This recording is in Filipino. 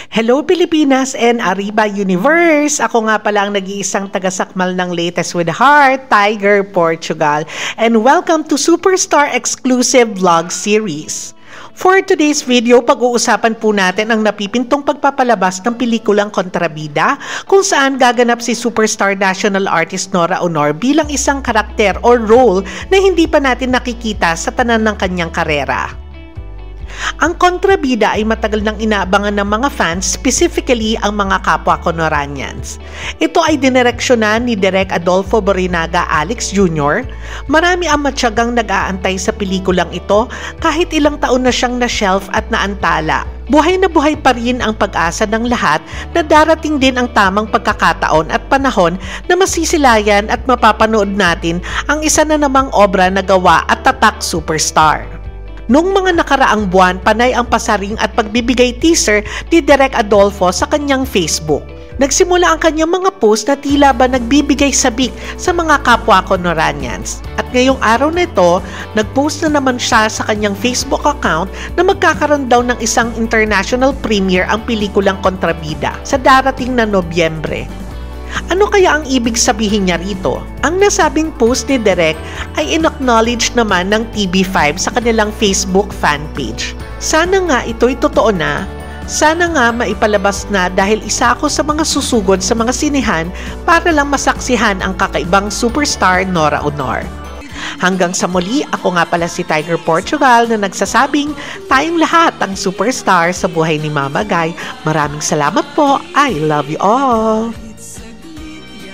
Hello Pilipinas and Arriba Universe! Ako nga pala ang nag-iisang tagasakmal ng Latest with Heart, Tiger Portugal. And welcome to Superstar Exclusive Vlog Series. For today's video, pag-uusapan po natin ang napipintong pagpapalabas ng pelikulang Kontrabida, kung saan gaganap si Superstar National Artist Nora Aunor bilang isang karakter or role na hindi pa natin nakikita sa tanan ng kanyang karera. Ang Kontrabida ay matagal nang inaabangan ng mga fans, specifically ang mga kapwa Konoranians. Ito ay dinireksyonan ni Direk Adolfo Borinaga Alex Jr. Marami ang matyagang nag-aantay sa pelikulang ito kahit ilang taon na siyang na-shelf at naantala. Buhay na buhay pa rin ang pag-asa ng lahat na darating din ang tamang pagkakataon at panahon na masisilayan at mapapanood natin ang isa na namang obra na gawa at tatak superstar. Noong mga nakaraang buwan, panay ang pasaring at pagbibigay teaser ni Direk Adolfo sa kanyang Facebook. Nagsimula ang kanyang mga post na tila ba nagbibigay sabik sa mga kapwa Konoranians. At ngayong araw na ito, nagpost na naman siya sa kanyang Facebook account na magkakaroon daw ng isang international premiere ang pelikulang Kontrabida sa darating na Nobyembre. Ano kaya ang ibig sabihin niya rito? Ang nasabing post ni Direk ay in-acknowledge naman ng TV5 sa kanilang Facebook fanpage. Sana nga ito'y totoo na. Sana nga maipalabas na dahil isa ako sa mga susugod sa mga sinehan para lang masaksihan ang kakaibang superstar Nora Aunor. Hanggang sa muli, ako nga pala si Tiger Portugal na nagsasabing tayong lahat ang superstar sa buhay ni Mama Guy. Maraming salamat po. I love you all!